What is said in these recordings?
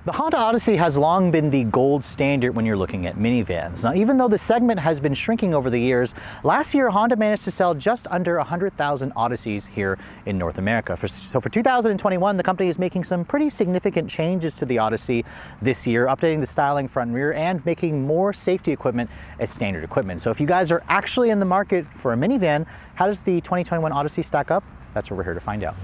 The Honda Odyssey has long been the gold standard when you're looking at minivans. Now, even though the segment has been shrinking over the years, last year Honda managed to sell just under 100,000 Odysseys here in North America. So for 2021, the company is making some pretty significant changes to the Odyssey this year, updating the styling front and rear and making more safety equipment as standard equipment. So if you guys are actually in the market for a minivan, how does the 2021 Odyssey stack up? That's what we're here to find out.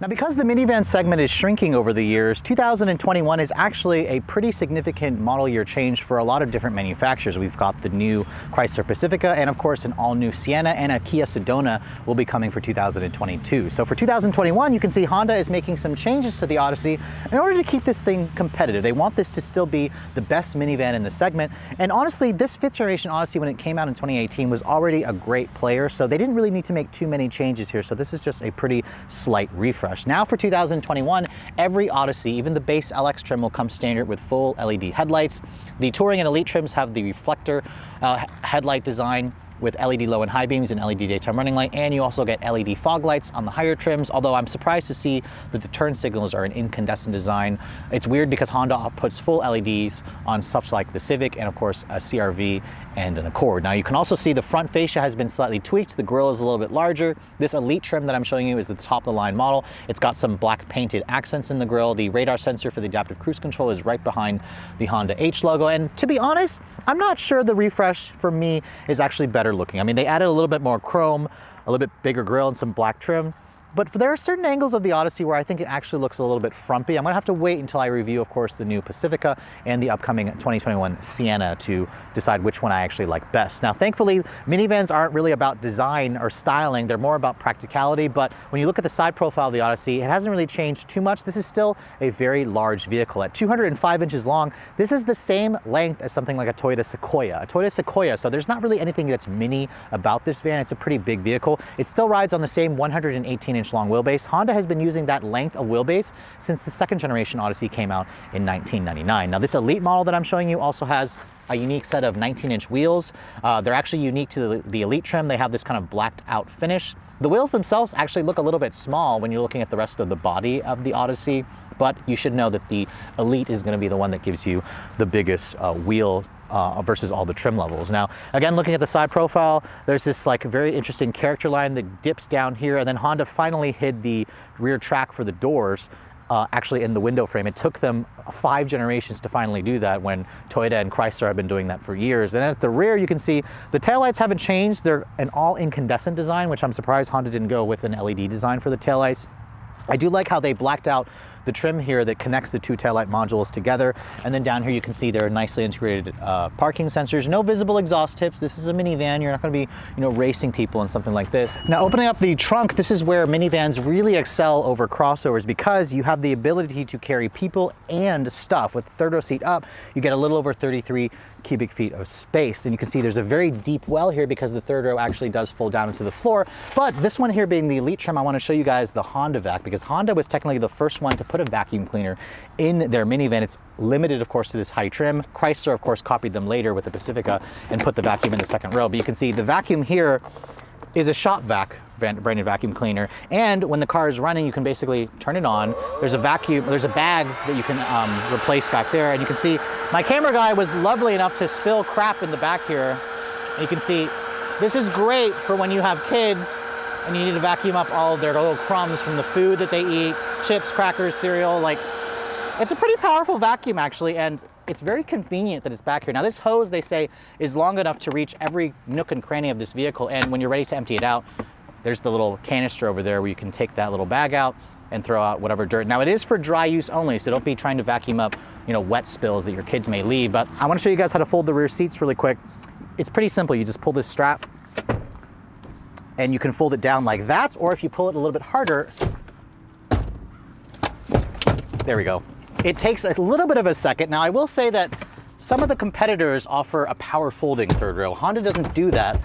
Now, because the minivan segment is shrinking over the years, 2021 is actually a pretty significant model year change for a lot of different manufacturers. We've got the new Chrysler Pacifica and of course an all-new Sienna and a Kia Sedona will be coming for 2022. So for 2021, you can see Honda is making some changes to the Odyssey in order to keep this thing competitive. They want this to still be the best minivan in the segment. And honestly, this 5th generation Odyssey, when it came out in 2018, was already a great player. So they didn't really need to make too many changes here. So this is just a pretty slight refresh. Now for 2021, every Odyssey, even the base LX trim, will come standard with full LED headlights. The Touring and Elite trims have the reflector headlight design with LED low and high beams and LED daytime running light, and you also get LED fog lights on the higher trims, although I'm surprised to see that the turn signals are an incandescent design. It's weird because Honda puts full LEDs on stuff like the Civic and of course a CR-V and an Accord. Now you can also see the front fascia has been slightly tweaked. The grille is a little bit larger. This Elite trim that I'm showing you is the top of the line model. It's got some black painted accents in the grille. The radar sensor for the adaptive cruise control is right behind the Honda H logo. And to be honest, I'm not sure the refresh for me is actually better looking. I mean, they added a little bit more chrome, a little bit bigger grille and some black trim. But there are certain angles of the Odyssey where I think it actually looks a little bit frumpy. I'm gonna have to wait until I review, of course, the new Pacifica and the upcoming 2021 Sienna to decide which one I actually like best. Now, thankfully, minivans aren't really about design or styling. They're more about practicality. But when you look at the side profile of the Odyssey, it hasn't really changed too much. This is still a very large vehicle. At 205 inches long, this is the same length as something like a Toyota Sequoia. So there's not really anything that's mini about this van. It's a pretty big vehicle. It still rides on the same 118-inch long wheelbase. Honda has been using that length of wheelbase since the 2nd generation Odyssey came out in 1999. Now this Elite model that I'm showing you also has a unique set of 19-inch wheels. They're actually unique to the Elite trim. They have this kind of blacked out finish. The wheels themselves actually look a little bit small when you're looking at the rest of the body of the Odyssey, but you should know that the Elite is going to be the one that gives you the biggest wheel versus all the trim levels. Now, again, looking at the side profile, there's this like very interesting character line that dips down here, and then Honda finally hid the rear track for the doors actually in the window frame. It took them 5 generations to finally do that when Toyota and Chrysler have been doing that for years. And at the rear, you can see the taillights haven't changed. They're an all incandescent design, which I'm surprised Honda didn't go with an LED design for the taillights. I do like how they blacked out the trim here that connects the 2 taillight modules together. And then down here you can see there are nicely integrated parking sensors. No visible exhaust tips. This is a minivan. You're not going to be, racing people in something like this. Now, opening up the trunk, this is where minivans really excel over crossovers because you have the ability to carry people and stuff. With the third row seat up, you get a little over 33 cubic feet of space. And you can see there's a very deep well here because the third row actually does fold down into the floor. But this one here being the Elite trim, I want to show you guys the Honda Vac because Honda was technically the first one to put a vacuum cleaner in their minivan. It's limited, of course, to this high trim. Chrysler, of course, copied them later with the Pacifica and put the vacuum in the second row. But you can see the vacuum here is a shop vac, branded vacuum cleaner. And when the car is running, you can basically turn it on. There's a vacuum, there's a bag that you can replace back there. And you can see my camera guy was lovely enough to spill crap in the back here. And you can see this is great for when you have kids and you need to vacuum up all of their little crumbs from the food that they eat, chips, crackers, cereal. Like, it's a pretty powerful vacuum actually, and it's very convenient that it's back here. Now this hose, they say, is long enough to reach every nook and cranny of this vehicle, and when you're ready to empty it out, there's the little canister over there where you can take that little bag out and throw out whatever dirt. Now it is for dry use only, so don't be trying to vacuum up, wet spills that your kids may leave. But I want to show you guys how to fold the rear seats really quick. It's pretty simple. You just pull this strap and you can fold it down like that, or if you pull it a little bit harder, there we go. It takes a little bit of a second. Now I will say that some of the competitors offer a power folding third row. Honda doesn't do that.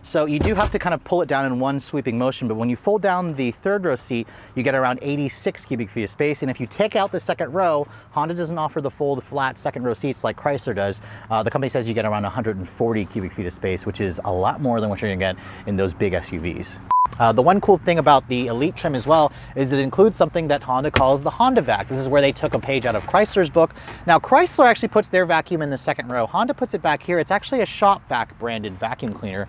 So you do have to kind of pull it down in one sweeping motion, but when you fold down the third row seat, you get around 86 cubic feet of space. And if you take out the second row, Honda doesn't offer the full, flat second row seats like Chrysler does. The company says you get around 140 cubic feet of space, which is a lot more than what you're gonna get in those big SUVs. The one cool thing about the Elite trim as well is it includes something that Honda calls the Honda Vac. This is where they took a page out of Chrysler's book. Now, Chrysler actually puts their vacuum in the second row. Honda puts it back here. It's actually a Shop Vac branded vacuum cleaner.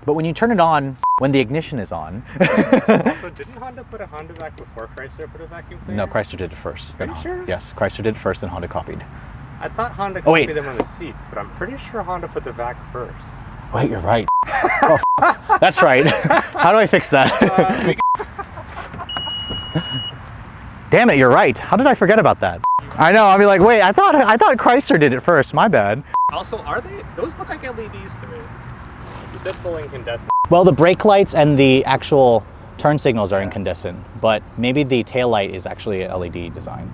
But when you turn it on, when the ignition is on. Also, didn't Honda put a Honda Vac before Chrysler put a vacuum cleaner? No, Chrysler did it first. Are you sure? Yes, Chrysler did it first, then Honda copied. I thought Honda copied them on the seats, but I'm pretty sure Honda put the vac first. Wait, you're right. Oh, that's right. How do I fix that? Damn it, you're right. How did I forget about that? I know, I'll be like, wait, I thought Chrysler did it first, my bad. Also, those look like LEDs to me. You said full incandescent. Well, the brake lights and the actual turn signals are incandescent, but maybe the tail light is actually a LED design.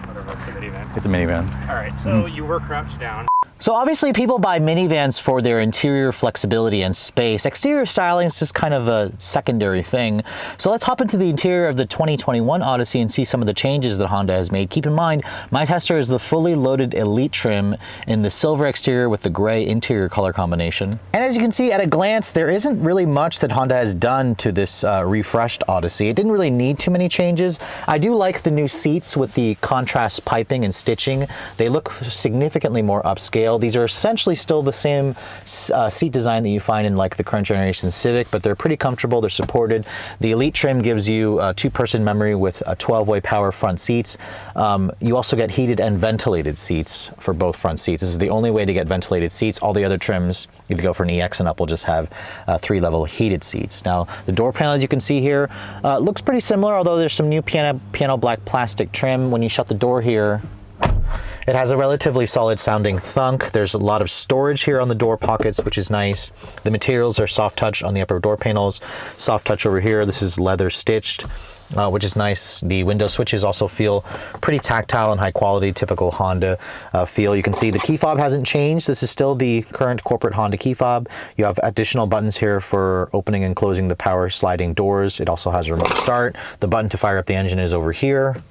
Whatever, it's a minivan. It's a minivan. All right, so you were crouched down. So obviously people buy minivans for their interior flexibility and space. Exterior styling is just kind of a secondary thing. So let's hop into the interior of the 2021 Odyssey and see some of the changes that Honda has made. Keep in mind, my tester is the fully loaded Elite trim in the silver exterior with the gray interior color combination. And as you can see at a glance, there isn't really much that Honda has done to this refreshed Odyssey. It didn't really need too many changes. I do like the new seats with the contrast piping and stitching. They look significantly more upscale. These are essentially still the same seat design that you find in like the current generation Civic, but they're pretty comfortable, they're supported. The Elite trim gives you a two-person memory with a 12-way power front seats. You also get heated and ventilated seats for both front seats. This is the only way to get ventilated seats. All the other trims, if you go for an EX and up, will just have 3-level heated seats. Now, the door panel, as you can see here, looks pretty similar, although there's some new piano black plastic trim. When you shut the door here, it has a relatively solid sounding thunk. There's a lot of storage here on the door pockets, which is nice. The materials are soft touch on the upper door panels, soft touch over here. This is leather stitched, which is nice. The window switches also feel pretty tactile and high quality, typical Honda feel. You can see the key fob hasn't changed. This is still the current corporate Honda key fob. You have additional buttons here for opening and closing the power sliding doors. It also has a remote start. The button to fire up the engine is over here.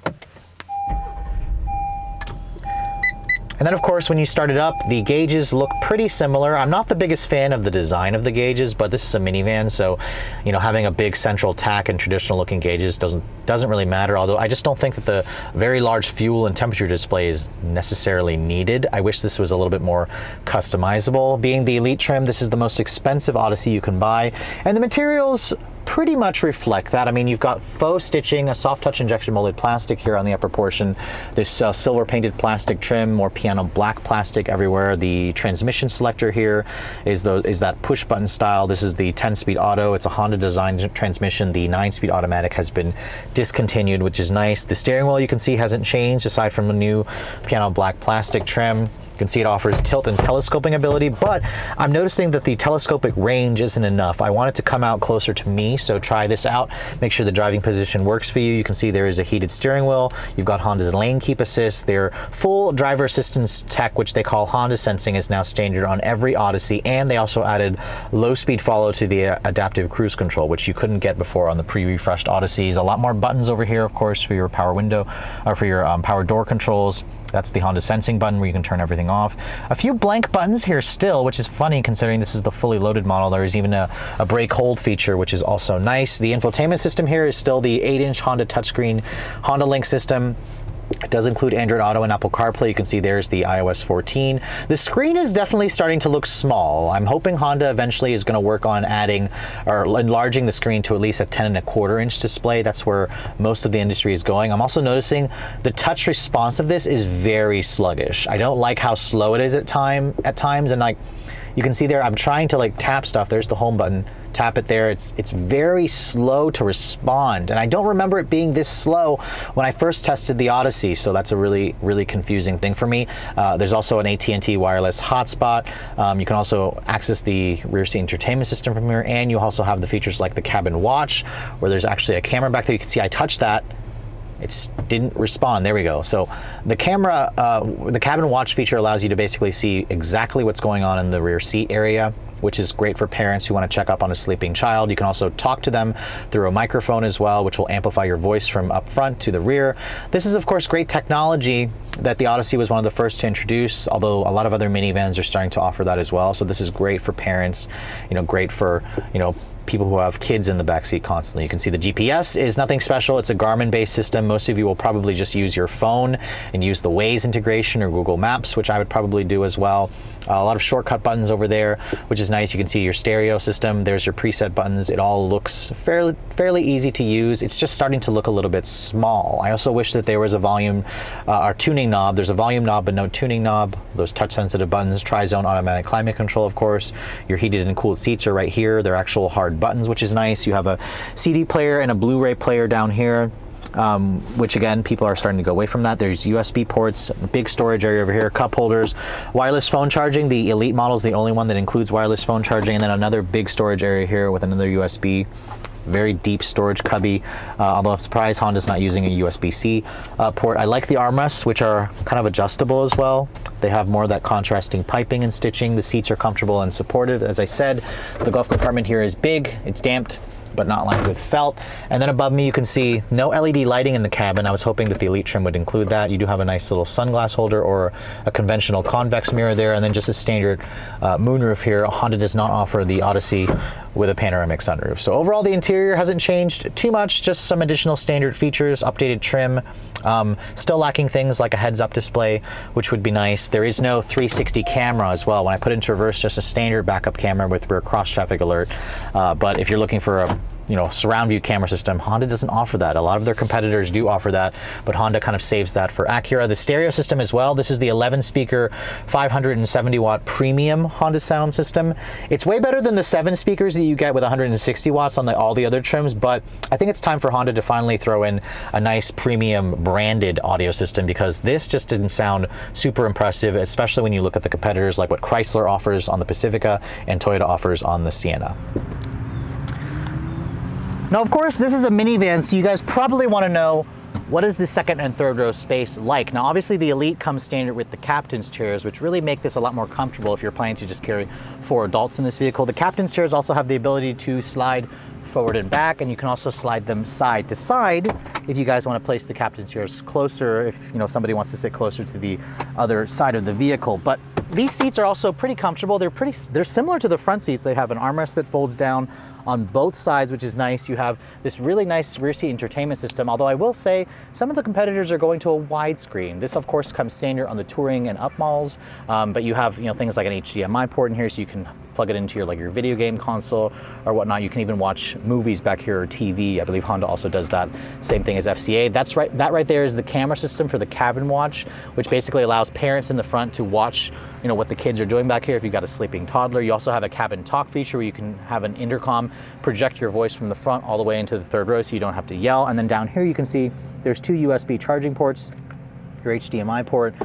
And then of course, when you start it up, the gauges look pretty similar. I'm not the biggest fan of the design of the gauges, but this is a minivan, so you know, having a big central tack and traditional looking gauges doesn't really matter, although I just don't think that the very large fuel and temperature display is necessarily needed. I wish this was a little bit more customizable. Being the Elite trim, this is the most expensive Odyssey you can buy, and the materials pretty much reflect that. I mean, you've got faux stitching, a soft touch injection molded plastic here on the upper portion, this silver painted plastic trim, more piano black plastic everywhere. The transmission selector here is that push button style. This is the 10-speed auto. It's a Honda designed transmission. The 9-speed automatic has been discontinued, which is nice. The steering wheel, you can see, hasn't changed aside from the new piano black plastic trim. You can see it offers tilt and telescoping ability, but I'm noticing that the telescopic range isn't enough. I want it to come out closer to me, so try this out. Make sure the driving position works for you. You can see there is a heated steering wheel. You've got Honda's lane keep assist. Their full driver assistance tech, which they call Honda Sensing, is now standard on every Odyssey, and they also added low-speed follow to the adaptive cruise control, which you couldn't get before on the pre-refreshed Odysseys. A lot more buttons over here, of course, for your power window, or for your power door controls. That's the Honda Sensing button where you can turn everything off. A few blank buttons here still, which is funny considering this is the fully loaded model. There is even a brake hold feature, which is also nice. The infotainment system here is still the 8-inch Honda touchscreen Honda Link system. It does include Android Auto and Apple CarPlay. You can see there's the iOS 14. The screen is definitely starting to look small. I'm hoping Honda eventually is going to work on adding or enlarging the screen to at least a 10.25-inch display. That's where most of the industry is going. I'm also noticing the touch response of this is very sluggish. I don't like how slow it is at times, and like you can see there, I'm trying to like tap stuff. There's the home button. Tap it there. It's very slow to respond, and I don't remember it being this slow when I first tested the Odyssey, so that's a really confusing thing for me. There's also an AT&T wireless hotspot. You can also access the rear seat entertainment system from here, and you also have the features like the cabin watch, where there's actually a camera back there. You can see I touched that. It didn't respond. There we go. So the camera, the cabin watch feature allows you to basically see exactly what's going on in the rear seat area. which is great for parents who want to check up on a sleeping child. You can also talk to them through a microphone as well, which will amplify your voice from up front to the rear. This is, of course, great technology that the Odyssey was one of the first to introduce, although a lot of other minivans are starting to offer that as well. So this is great for parents, great for, people who have kids in the backseat constantly. You can see the GPS is nothing special. It's a Garmin-based system. Most of you will probably just use your phone and use the Waze integration or Google Maps, which I would probably do as well. A lot of shortcut buttons over there, which is nice. You can see your stereo system. There's your preset buttons. It all looks fairly easy to use. It's just starting to look a little bit small. I also wish that there was a volume or tuning knob. There's a volume knob, but no tuning knob. Those touch-sensitive buttons, tri-zone automatic climate control, of course. Your heated and cooled seats are right here. They're actual hard buttons, which is nice. You have a CD player and a Blu-ray player down here. Which again, people are starting to go away from that. There's USB ports, big storage area over here, cup holders, wireless phone charging. The Elite model is the only one that includes wireless phone charging, and then another big storage area here with another USB. Very deep storage cubby, although I'm surprised Honda's not using a USB-C port. I like the armrests, which are kind of adjustable as well. They have more of that contrasting piping and stitching. The seats are comfortable and supportive. As I said, the glove compartment here is big, it's damped, but not lined with felt. And then above me, you can see no LED lighting in the cabin. I was hoping that the Elite trim would include that. You do have a nice little sunglass holder or a conventional convex mirror there, and then just a standard moonroof here. Honda does not offer the Odyssey with a panoramic sunroof. So overall, the interior hasn't changed too much, just some additional standard features, updated trim, still lacking things like a heads-up display, which would be nice. There is no 360 camera as well. When I put into reverse, just a standard backup camera with rear cross-traffic alert. But if you're looking for a surround view camera system, Honda doesn't offer that. A lot of their competitors do offer that, but Honda kind of saves that for Acura. The stereo system as well. This is the 11 speaker, 570 watt premium Honda sound system. It's way better than the 7 speakers that you get with 160 watts on all the other trims, but I think it's time for Honda to finally throw in a nice premium branded audio system, because this just didn't sound super impressive, especially when you look at the competitors like what Chrysler offers on the Pacifica and Toyota offers on the Sienna. Now, of course, this is a minivan, so you guys probably want to know, what is the second and third row space like? Now, obviously, the Elite comes standard with the captain's chairs, which really make this a lot more comfortable if you're planning to just carry 4 adults in this vehicle. The captain's chairs also have the ability to slide forward and back, and you can also slide them side to side if you guys want to place the captain's chairs closer, if somebody wants to sit closer to the other side of the vehicle. But these seats are also pretty comfortable. They're similar to the front seats. They have an armrest that folds down on both sides, which is nice. You have this really nice rear seat entertainment system, although I will say some of the competitors are going to a widescreen. This, of course, comes standard on the Touring and Up models, but you have things like an HDMI port in here, so you can plug it into your video game console or whatnot. You can even watch movies back here, or TV. I believe Honda also does that. Same thing as FCA. That right there is the camera system for the cabin watch, which basically allows parents in the front to watch what the kids are doing back here if you've got a sleeping toddler. You also have a cabin talk feature where you can have an intercom project your voice from the front all the way into the third row, so you don't have to yell. And then down here you can see there's 2 USB charging ports, your HDMI port,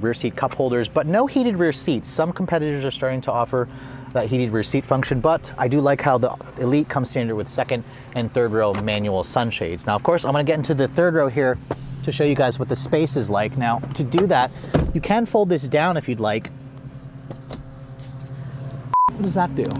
rear seat cup holders, but no heated rear seats. Some competitors are starting to offer that heated rear seat function, but I do like how the Elite comes standard with second and third row manual sunshades. Now, of course, I'm gonna get into the third row here to show you guys what the space is like. Now, to do that, you can fold this down if you'd like. What does that do?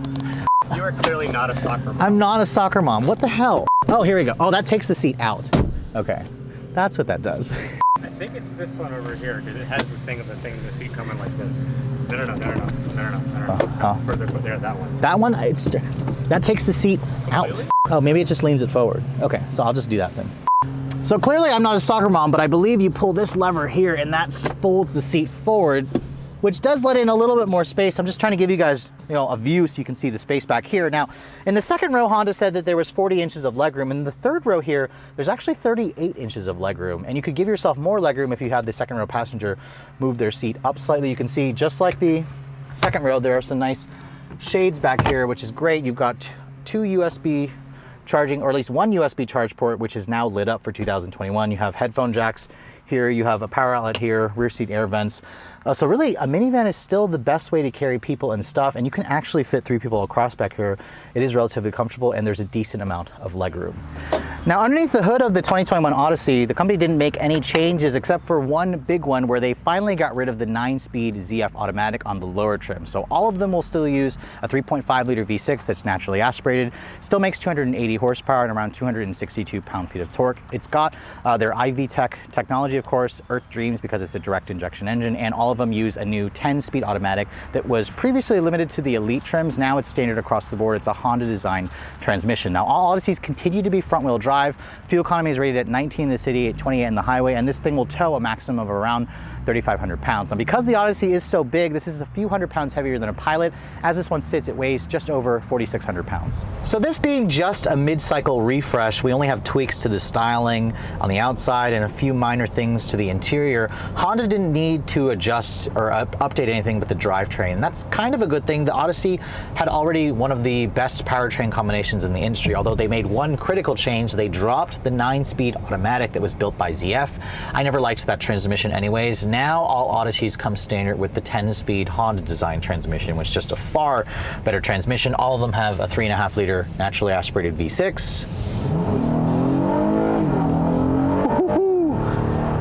You are clearly not a soccer mom. I'm not a soccer mom. What the hell? Oh, here we go. Oh, that takes the seat out. Okay, that's what that does. I think it's this one over here, because it has this thing of the seat coming like this. No. Further, but there, that one. That one, that takes the seat out. Really? Oh, maybe it just leans it forward. Okay, so I'll just do that then. So clearly I'm not a soccer mom, but I believe you pull this lever here and that folds the seat forward, which does let in a little bit more space. I'm just trying to give you guys, a view so you can see the space back here. Now, in the second row, Honda said that there was 40 inches of legroom. In the third row here, there's actually 38 inches of legroom, and you could give yourself more legroom if you had the second row passenger move their seat up slightly. You can see, just like the second row, there are some nice shades back here, which is great. You've got 2 USB charging, or at least 1 USB charge port, which is now lit up for 2021. You have headphone jacks here, you have a power outlet here, rear seat air vents. So really, a minivan is still the best way to carry people and stuff, and you can actually fit 3 people across back here. It is relatively comfortable, and there's a decent amount of legroom. Now, underneath the hood of the 2021 Odyssey, the company didn't make any changes except for one big one where they finally got rid of the 9-speed ZF automatic on the lower trim. So all of them will still use a 3.5 liter V6 that's naturally aspirated, still makes 280 horsepower and around 262 pound-feet of torque. It's got their iVTEC technology, of course, Earth Dreams because it's a direct injection engine, and all of them use a new 10-speed automatic that was previously limited to the Elite trims. Now it's standard across the board. It's a Honda design transmission. Now, all Odysseys continue to be front-wheel drive. Fuel economy is rated at 19 in the city, at 28 in the highway, and this thing will tow a maximum of around 3,500 pounds. Now, because the Odyssey is so big, this is a few hundred pounds heavier than a Pilot. As this one sits, it weighs just over 4,600 pounds. So this being just a mid-cycle refresh, we only have tweaks to the styling on the outside and a few minor things to the interior. Honda didn't need to adjust or update anything but the drivetrain, and that's kind of a good thing. The Odyssey had already one of the best powertrain combinations in the industry, although they made one critical change. They dropped the 9-speed automatic that was built by ZF. I never liked that transmission anyways. Now all Odysseys come standard with the 10-speed Honda design transmission, which is just a far better transmission. All of them have a 3.5 liter naturally aspirated V6.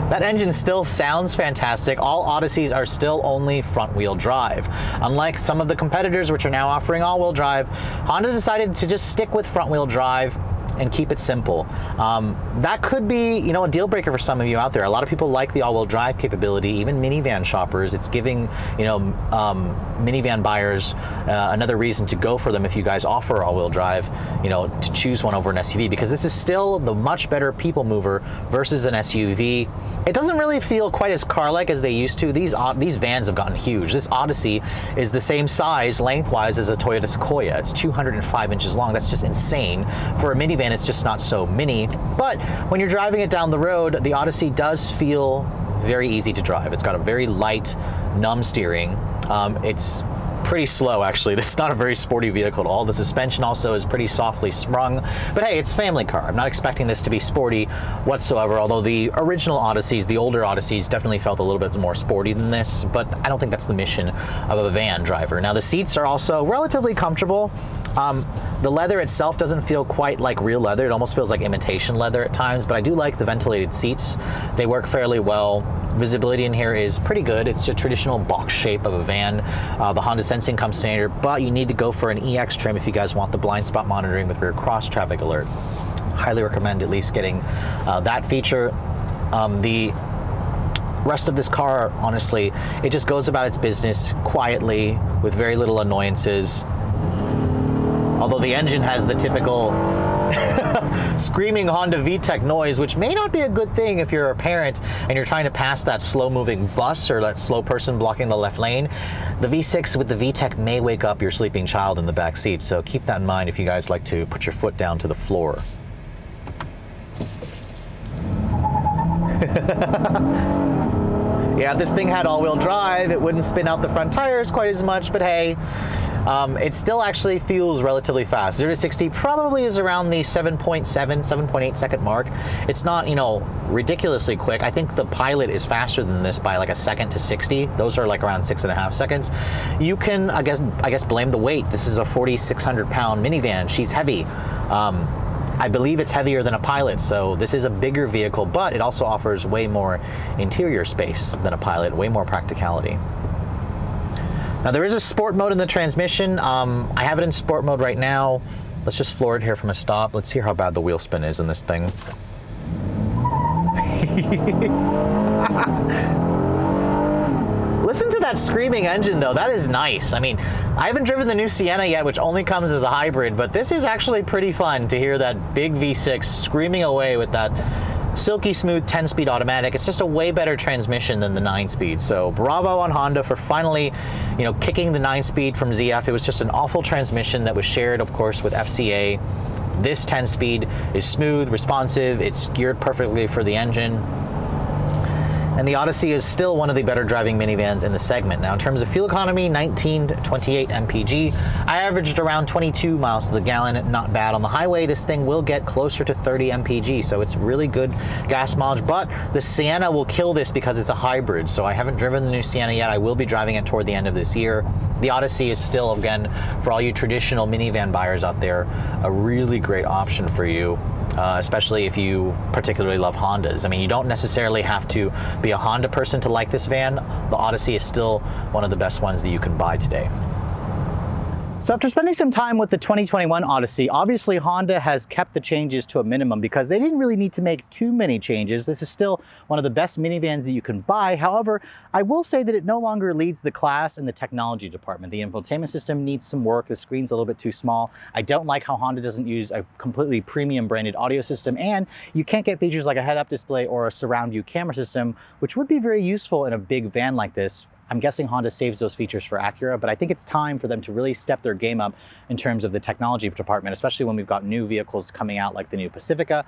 That engine still sounds fantastic. All Odysseys are still only front-wheel drive. Unlike some of the competitors, which are now offering all-wheel drive, Honda decided to just stick with front-wheel drive and keep it simple. That could be, a deal breaker for some of you out there. A lot of people like the all-wheel drive capability, even minivan shoppers. It's giving, minivan buyers another reason to go for them if you guys offer all-wheel drive, to choose one over an SUV, because this is still the much better people mover versus an SUV. It doesn't really feel quite as car-like as they used to. These vans have gotten huge. This Odyssey is the same size lengthwise as a Toyota Sequoia. It's 205 inches long. That's just insane. For a minivan, it's just not so mini. But when you're driving it down the road, the Odyssey does feel very easy to drive. It's got a very light, numb steering. It's pretty slow, actually. It's not a very sporty vehicle at all. The suspension also is pretty softly sprung, but hey, it's a family car. I'm not expecting this to be sporty whatsoever, although the original Odysseys, the older Odysseys, definitely felt a little bit more sporty than this, but I don't think that's the mission of a van driver. Now, the seats are also relatively comfortable. The leather itself doesn't feel quite like real leather. It almost feels like imitation leather at times, but I do like the ventilated seats. They work fairly well. Visibility in here is pretty good. It's a traditional box shape of a van. The Honda Sensing comes standard, but you need to go for an EX trim if you guys want the blind spot monitoring with rear cross traffic alert. Highly recommend at least getting that feature. The rest of this car, honestly, it just goes about its business quietly with very little annoyances. Although the engine has the typical screaming Honda VTEC noise, which may not be a good thing if you're a parent and you're trying to pass that slow-moving bus or that slow person blocking the left lane. The V6 with the VTEC may wake up your sleeping child in the back seat, so keep that in mind if you guys like to put your foot down to the floor. Yeah, if this thing had all-wheel drive, it wouldn't spin out the front tires quite as much, but hey, it still actually feels relatively fast. 0 to 60 probably is around the 7.8 second mark. It's not, ridiculously quick. I think the Pilot is faster than this by like a second to 60. Those are like around 6.5 seconds. You can, I guess blame the weight. This is a 4,600 pound minivan. She's heavy. I believe it's heavier than a Pilot, so this is a bigger vehicle, but it also offers way more interior space than a Pilot, way more practicality. Now, there is a sport mode in the transmission. I have it in sport mode right now. Let's just floor it here from a stop. Let's hear how bad the wheel spin is in this thing. Listen to that screaming engine, though. That is nice. I mean, I haven't driven the new Sienna yet, which only comes as a hybrid, but this is actually pretty fun to hear that big V6 screaming away with that silky smooth 10-speed automatic. It's just a way better transmission than the 9-speed. So bravo on Honda for finally, kicking the 9-speed from ZF. It was just an awful transmission that was shared, of course, with FCA. This 10-speed is smooth, responsive. It's geared perfectly for the engine. And the Odyssey is still one of the better driving minivans in the segment. Now, in terms of fuel economy, 19 to 28 mpg. I averaged around 22 miles to the gallon. Not bad on the highway. This thing will get closer to 30 mpg, so it's really good gas mileage. But the Sienna will kill this because it's a hybrid. So I haven't driven the new Sienna yet. I will be driving it toward the end of this year. The Odyssey is still, again, for all you traditional minivan buyers out there, a really great option for you. especially if you particularly love Hondas. I mean, you don't necessarily have to be a Honda person to like this van. The Odyssey is still one of the best ones that you can buy today. So after spending some time with the 2021 Odyssey, obviously Honda has kept the changes to a minimum because they didn't really need to make too many changes. This is still one of the best minivans that you can buy. However, I will say that it no longer leads the class in the technology department. The infotainment system needs some work. The screen's a little bit too small. I don't like how Honda doesn't use a completely premium branded audio system, and you can't get features like a head-up display or a surround view camera system, which would be very useful in a big van like this. I'm guessing Honda saves those features for Acura, but I think it's time for them to really step their game up in terms of the technology department, especially when we've got new vehicles coming out like the new Pacifica,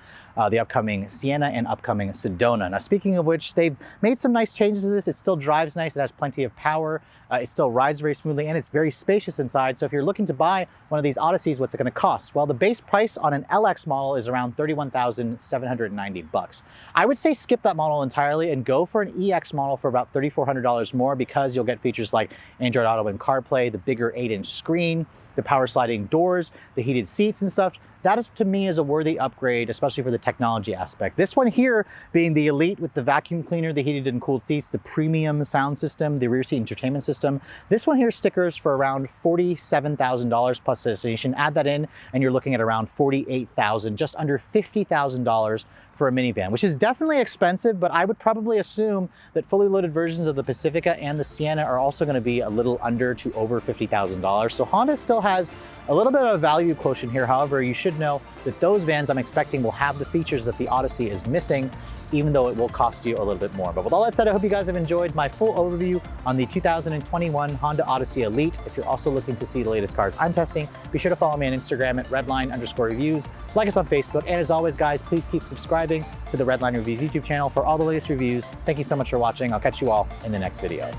the upcoming Sienna, and upcoming Sedona. Now, speaking of which, they've made some nice changes to this. It still drives nice, it has plenty of power, it still rides very smoothly, and it's very spacious inside. So if you're looking to buy one of these Odysseys, what's it gonna cost? Well, the base price on an LX model is around $31,790. I would say skip that model entirely and go for an EX model for about $3,400 more, because you'll get features like Android Auto and CarPlay, the bigger 8-inch screen, the power sliding doors, the heated seats and stuff. That is, to me, is a worthy upgrade, especially for the technology aspect. This one here being the Elite with the vacuum cleaner, the heated and cooled seats, the premium sound system, the rear seat entertainment system. This one here stickers for around $47,000 plus installation. Add that in and you're looking at around $48,000, just under $50,000 for a minivan, which is definitely expensive, but I would probably assume that fully loaded versions of the Pacifica and the Sienna are also going to be a little under to over $50,000. So Honda still has a little bit of a value quotient here. However, you should know that those vans I'm expecting will have the features that the Odyssey is missing, even though it will cost you a little bit more. But with all that said, I hope you guys have enjoyed my full overview on the 2021 Honda Odyssey Elite. If you're also looking to see the latest cars I'm testing, be sure to follow me on Instagram at redline_reviews, like us on Facebook, and as always, guys, please keep subscribing to the Redline Reviews YouTube channel for all the latest reviews. Thank you so much for watching. I'll catch you all in the next video.